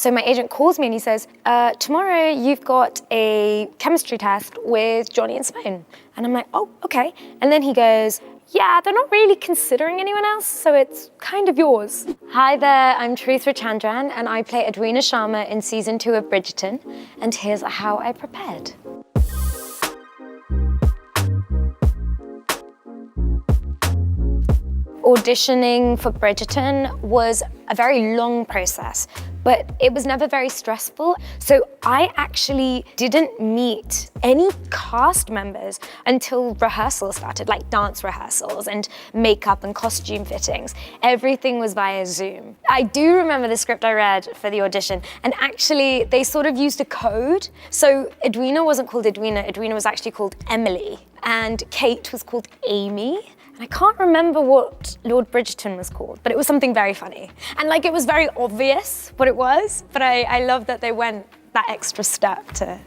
So my agent calls me and he says, tomorrow you've got a chemistry test with Johnny and Simone. And I'm like, oh, okay. And then he goes, yeah, they're not really considering anyone else, so it's kind of yours. Hi there, I'm Truth Rachandran, and I play Edwina Sharma in season 2 of Bridgerton. And here's how I prepared. Auditioning for Bridgerton was a very long process, but it was never very stressful. So I actually didn't meet any cast members until rehearsals started, like dance rehearsals and makeup and costume fittings. Everything was via Zoom. I do remember the script I read for the audition, and actually they sort of used a code. So Edwina wasn't called Edwina, Edwina was actually called Emily, and Kate was called Amy. I can't remember what Lord Bridgerton was called, but it was something very funny. And like, it was very obvious what it was, but I love that they went that extra step to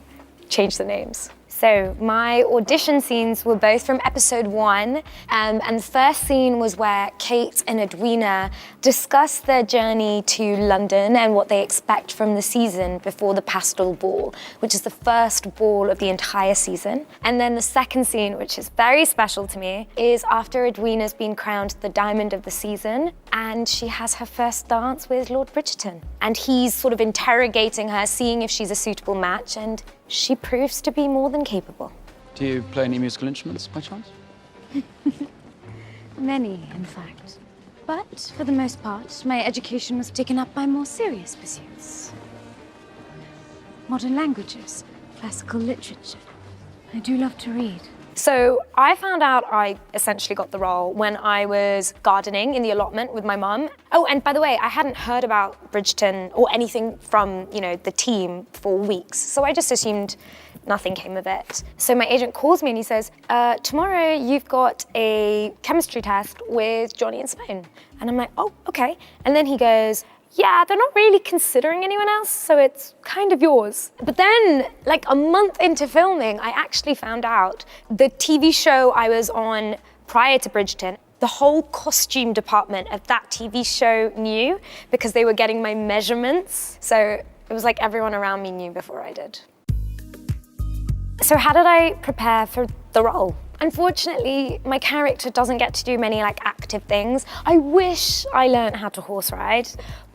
change the names. So my audition scenes were both from episode 1, and the first scene was where Kate and Edwina discuss their journey to London and what they expect from the season before the Pastoral Ball, which is the first ball of the entire season. And then the second scene, which is very special to me, is after Edwina's been crowned the Diamond of the Season, and she has her first dance with Lord Bridgerton. And he's sort of interrogating her, seeing if she's a suitable match, and she proves to be more than capable. Do you play any musical instruments, by chance? Many, in fact. But, for the most part, my education was taken up by more serious pursuits. Modern languages, classical literature. I do love to read. So I found out I essentially got the role when I was gardening in the allotment with my mum. Oh, and by the way, I hadn't heard about Bridgerton or anything from, the team for weeks. So I just assumed nothing came of it. So my agent calls me and he says, tomorrow you've got a chemistry test with Johnny and Simone. And I'm like, oh, okay. And then he goes, yeah, they're not really considering anyone else, so it's kind of yours. But then, like a month into filming, I actually found out the TV show I was on prior to Bridgerton, the whole costume department of that TV show knew because they were getting my measurements. So it was like everyone around me knew before I did. So how did I prepare for the role? Unfortunately, my character doesn't get to do many active things. I wish I learned how to horse ride,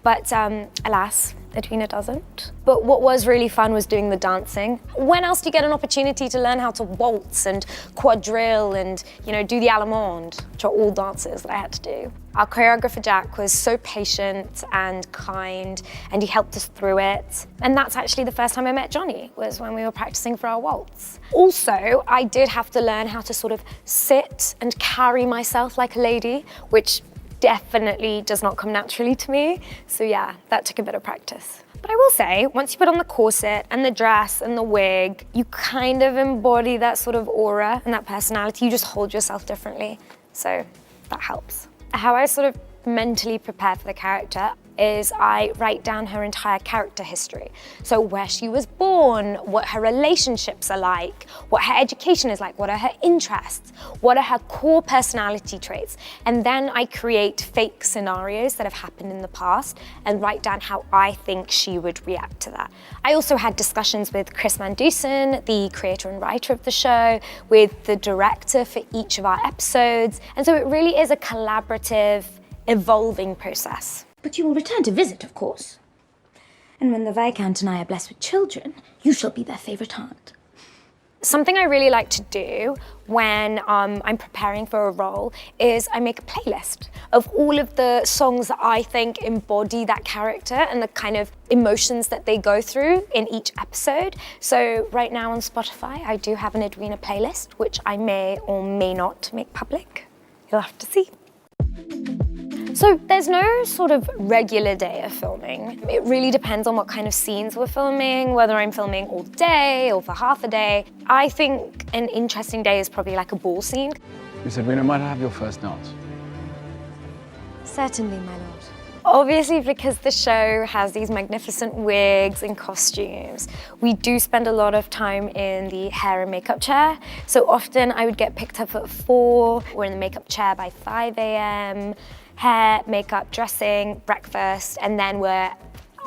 but alas, Edwina doesn't. But what was really fun was doing the dancing. When else do you get an opportunity to learn how to waltz and quadrille and, do the allemande, which are all dances that I had to do? Our choreographer, Jack, was so patient and kind, and he helped us through it. And that's actually the first time I met Johnny, was when we were practicing for our waltz. Also, I did have to learn how to sort of sit and carry myself like a lady, which definitely does not come naturally to me. So yeah, that took a bit of practice. But I will say, once you put on the corset and the dress and the wig, you kind of embody that sort of aura and that personality. You just hold yourself differently. So that helps. How I sort of mentally prepare for the character is I write down her entire character history. So where she was born, what her relationships are like, what her education is like, what are her interests, what are her core personality traits. And then I create fake scenarios that have happened in the past and write down how I think she would react to that. I also had discussions with Chris Manduson, the creator and writer of the show, with the director for each of our episodes. And so it really is a collaborative, evolving process. But you will return to visit, of course. And when the Viscount and I are blessed with children, you shall be their favourite aunt. Something I really like to do when I'm preparing for a role is I make a playlist of all of the songs that I think embody that character and the kind of emotions that they go through in each episode. So right now on Spotify, I do have an Edwina playlist, which I may or may not make public. You'll have to see. So there's no sort of regular day of filming. It really depends on what kind of scenes we're filming, whether I'm filming all day or for half a day. I think an interesting day is probably like a ball scene. Miss Edwina, might I have your first dance? Certainly, my lord. Obviously, because the show has these magnificent wigs and costumes, we do spend a lot of time in the hair and makeup chair. So often I would get picked up at 4, we're in the makeup chair by 5 a.m. Hair, makeup, dressing, breakfast, and then we're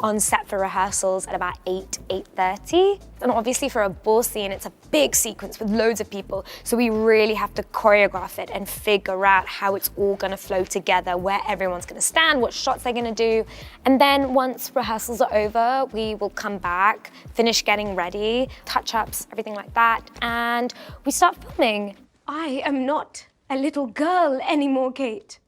on set for rehearsals at about 8:30. And obviously for a ball scene, it's a big sequence with loads of people. So we really have to choreograph it and figure out how it's all gonna flow together, where everyone's gonna stand, what shots they're gonna do. And then once rehearsals are over, we will come back, finish getting ready, touch-ups, everything like that, and we start filming. I am not a little girl anymore, Kate.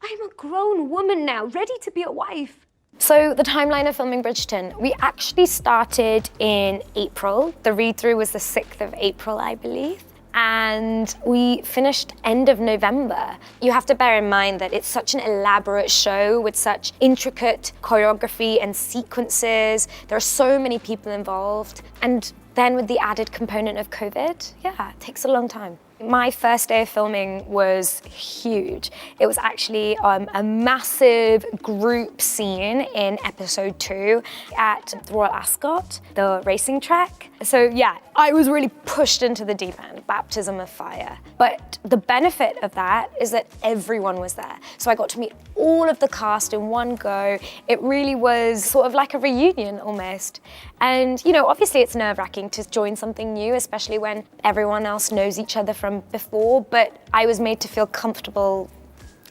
I'm a grown woman now, ready to be a wife. So the timeline of filming Bridgerton, we actually started in April. The read-through was the 6th of April, I believe. And we finished end of November. You have to bear in mind that it's such an elaborate show with such intricate choreography and sequences. There are so many people involved. And then with the added component of COVID, yeah, it takes a long time. My first day of filming was huge. It was actually a massive group scene in episode 2 at the Royal Ascot, the racing track. So yeah, I was really pushed into the deep end, baptism of fire. But the benefit of that is that everyone was there. So I got to meet all of the cast in one go. It really was sort of like a reunion almost. And you know, obviously it's nerve-wracking to join something new, especially when everyone else knows each other from before, but I was made to feel comfortable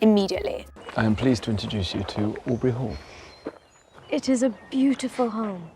immediately. I am pleased to introduce you to Aubrey Hall. It is a beautiful home.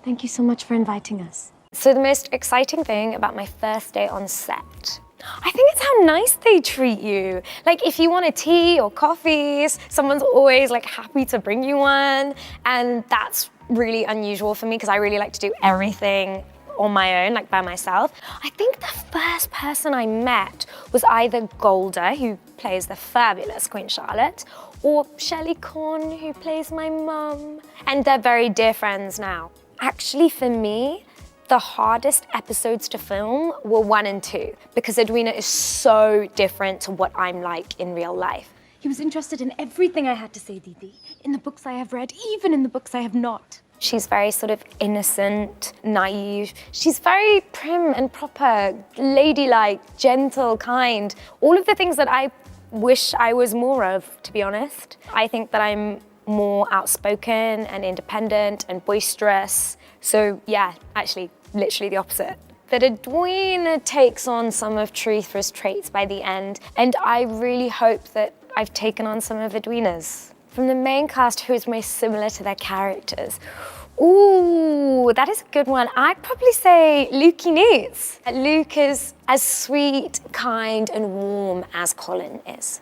Thank you so much for inviting us. So the most exciting thing about my first day on set, I think it's how nice they treat you. Like if you want a tea or coffees, someone's always like happy to bring you one. And that's really unusual for me because I really like to do everything on my own, like by myself. I think the first person I met was either Golda, who plays the fabulous Queen Charlotte, or Shelley Corn, who plays my mum. And they're very dear friends now. Actually, for me, the hardest episodes to film were 1 and 2 because Edwina is so different to what I'm like in real life. He was interested in everything I had to say, Didi. In the books I have read, even in the books I have not. She's very sort of innocent, naive. She's very prim and proper, ladylike, gentle, kind. All of the things that I wish I was more of, to be honest. I think that I'm more outspoken and independent and boisterous. So yeah, actually, literally the opposite. That Edwina takes on some of Terethra's traits by the end, and I really hope that I've taken on some of Edwina's. From the main cast, who is most similar to their characters? Ooh, that is a good one. I'd probably say Lukey Newts. Luke is as sweet, kind, and warm as Colin is.